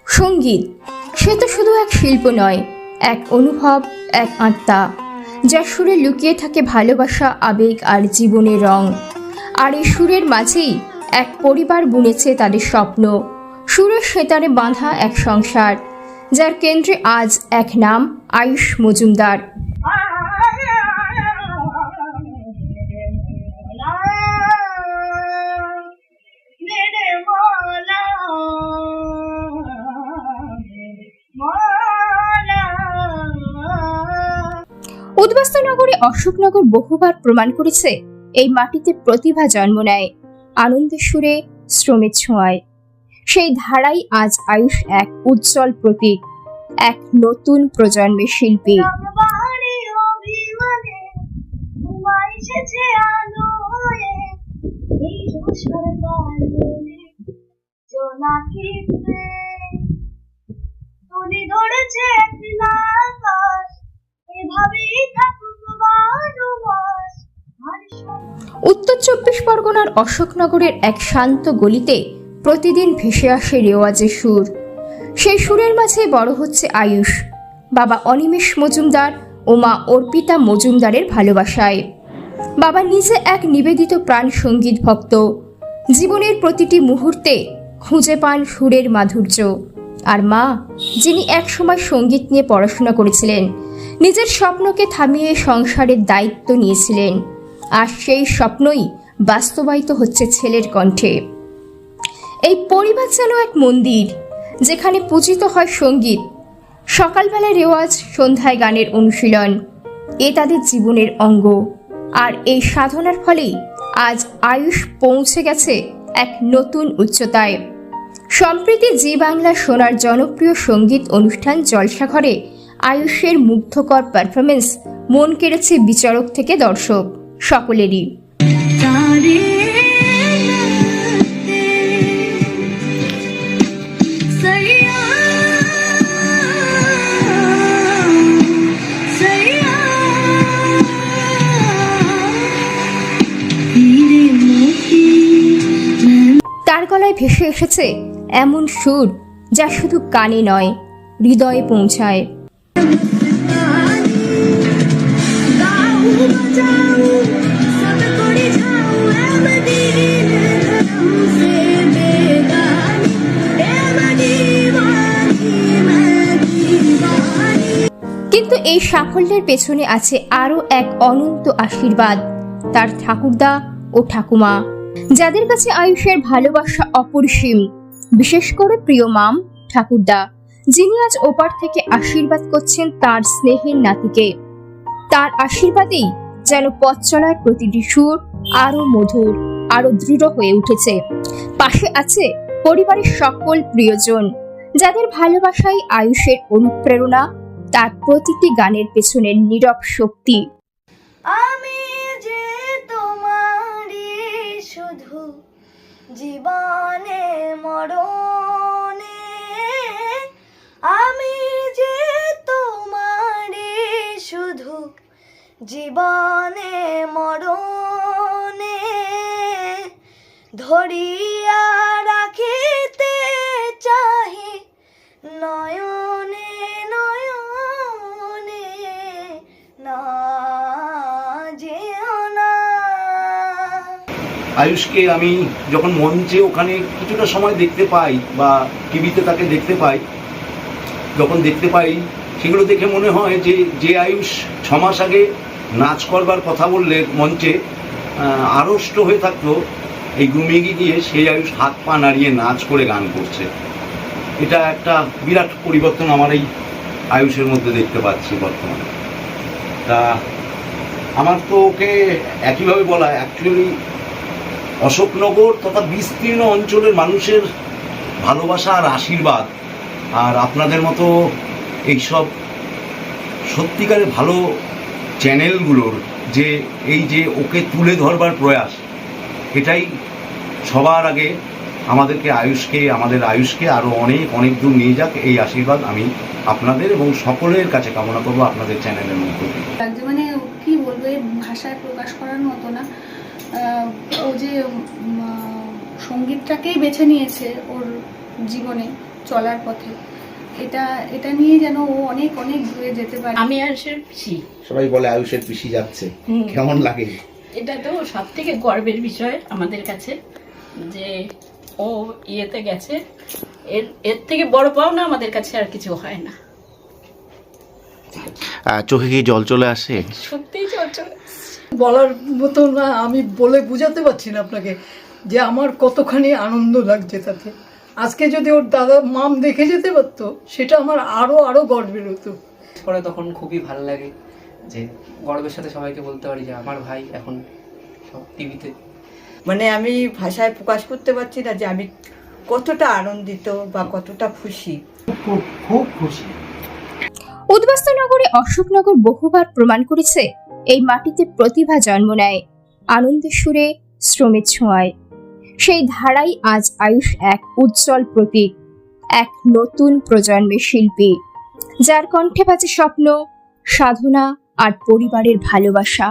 সঙ্গীত সে তো শুধু এক শিল্প নয়, এক অনুভব, এক আত্মা, যার সুরে লুকিয়ে থাকে ভালোবাসা, আবেগ আর জীবনের রং। আর এই সুরের মাঝেই এক পরিবার বুনেছে তাদের স্বপ্ন, সুরের সেতারে বাঁধা এক সংসার, যার কেন্দ্রে আজ এক নাম, আয়ুষ মজুমদার। উদ্বাস্তুনগরে অশোকনগর বহুবার প্রমাণ করেছে এই মাটিতে প্রতিভা জন্ম নেয় আনন্দের সুরে, শ্রমের ছোঁয়ায়। সেই ধারাই আজ আয়ুষ এক উজ্জ্বল প্রতীক, এক নতুন প্রজন্মের শিল্পী। উত্তর 24 পরগনার অশোকনগরের এক শান্ত গলিতে প্রতিদিন ভেসে আসে রেওয়াজের সুর। সেই সুরের মাঝে বড় হচ্ছে আয়ুষ, বাবা অনিমেষ মজুমদার ও মা অর্পিতা মজুমদারের ভালোবাসায়। বাবা নিজে এক নিবেদিত প্রাণ সঙ্গীত ভক্ত, জীবনের প্রতিটি মুহূর্তে খুঁজে পান সুরের মাধুর্য। আর মা, যিনি একসময় সঙ্গীত নিয়ে পড়াশোনা করেছিলেন, নিজের স্বপ্নকে থামিয়ে সংসারের দায়িত্ব নিয়েছিলেন, আর সেই স্বপ্নই বাস্তবায়িত হচ্ছে ছেলের কণ্ঠে। এই পরিবার যেন এক মন্দির, যেখানে পূজিত হয় সঙ্গীত। সকালবেলায় রেওয়াজ, সন্ধ্যায় গানের অনুশীলন, এ তাদের জীবনের অঙ্গ। আর এই সাধনার ফলেই আজ আয়ুষ পৌঁছে গেছে এক নতুন উচ্চতায়। সম্প্রতি জি বাংলা সোনার জনপ্রিয় সঙ্গীত অনুষ্ঠান জলসাঘরে আয়ুষের মুগ্ধকর পারফরমেন্স মন কেড়েছে বিচারক থেকে দর্শক সকলেরই। তার গলায় ভেসে এসেছে এমন সুর যা শুধু কানে নয়, হৃদয়ে পৌঁছায়। কিন্তু এই সাফল্যের পেছনে আছে আরো এক অনন্ত আশীর্বাদ, তার ঠাকুরদা ও ঠাকুমা, যাদের কাছে আয়ুষের ভালোবাসা অপরিসীম। বিশেষ করে প্রিয় মাম ঠাকুরদা, যিনি আজ ওপার থেকে আশীর্বাদ করছেন তার স্নেহের নাতিকে। তার আশীর্বাদেই যেন পথ চলার প্রতিটি সুর আরো মধুর, আরো দৃঢ় হয়ে উঠেছে। পাশে আছে পরিবারের সকল প্রিয়জন, যাদের ভালোবাসাই আয়ুষের অনুপ্রেরণা, তার প্রতিটি গানের পেছনের নীরব শক্তি। আমি যে তোমারই শুধু জীবনে মরণে, আমি যে তোমারই শুধু জীবনে মরণে, ধরিয়া রাখিতে চাহি নয়নে নয়নে, না যেও না। আয়ুষকে আমি যখন মঞ্চে ওখানে কিছুটা সময় দেখতে পাই বা টিভিতে তাকে দেখতে পাই, যখন দেখতে পাই সেগুলো দেখে মনে হয় যে আয়ুষ 6 মাস আগে নাচ করবার কথা বললে মঞ্চে আড়ষ্ট হয়ে থাকতো, এই গ্রুমিংয়ে গিয়ে সেই আয়ুষ হাত পা নাড়িয়ে নাচ করে গান করছে। এটা একটা বিরাট পরিবর্তন আমার এই আয়ুষের মধ্যে দেখতে পাচ্ছি বর্তমানে। তা আমার তো ওকে একইভাবে বলা, অ্যাকচুয়ালি অশোকনগর তথা বিস্তীর্ণ অঞ্চলের মানুষের ভালোবাসা আর আশীর্বাদ, আর আপনাদের মতো এইসব সত্যিকারের ভালো চ্যানেলগুলোর যে এই যে ওকে তুলে ধরবার প্রয়াস, এটাই সবার আগে আমাদের আয়ুষকে আরও অনেক অনেক দূর নিয়ে যাক, এই আশীর্বাদ আমি আপনাদের এবং সকলের কাছে কামনা করবো আপনাদের চ্যানেলের মধ্যে দিয়ে। লাগছে, মানে কি বলবো, এই ভাষায় প্রকাশ করার মতো না। ও যে সঙ্গীতটাকেই বেছে নিয়েছে ওর জীবনে চলার পথে, এটা নিয়ে যেন ও অনেক অনেক দূরে যেতে পারে। আমি আয়ুষের পিসি। সবাই বলে আয়ুষের পিসি যাচ্ছে, কেমন লাগে? এটা তো সব থেকে গর্বের বিষয় আমাদের কাছে যে ও ইয়েতে গেছে। এর থেকে বড় পাওনা আমাদের কাছে আর কিছু হয় না। চোখে কি জল চলে আসে? সত্যিই চলছে। বলার মতো না, আমি বলে বোঝাতে পারছি না আপনাকে যে আমার কতখানি আনন্দ লাগছে তাতে। আজকে যদি ওর দাদা মাম দেখে যেতে পারতো, সেটা আমার আরো গর্বের হতো। পরে তখন খুবই ভালো লাগে যে গর্বের সাথে সবাইকে বলতে পারি যে আমার ভাই এখন সব টিভিতে। মানে আমি ভাষায় প্রকাশ করতে পারছি না যে আমি কতটা আনন্দিত বা কতটা খুশি। খুব খুশি। উদ্বাস্তুনগরে অশোকনগর বহুবার প্রমাণ করেছে এই মাটিতে প্রতিভা জন্ম নেয় আনন্দের সুরে, শ্রমের ছোঁয়ায়। সেই ধারাই আজ আয়ুষ এক উজ্জ্বল প্রতীক, এক নতুন প্রজন্মের শিল্পী, যার কণ্ঠে বাজে স্বপ্ন, সাধনা আর পরিবারের ভালোবাসা।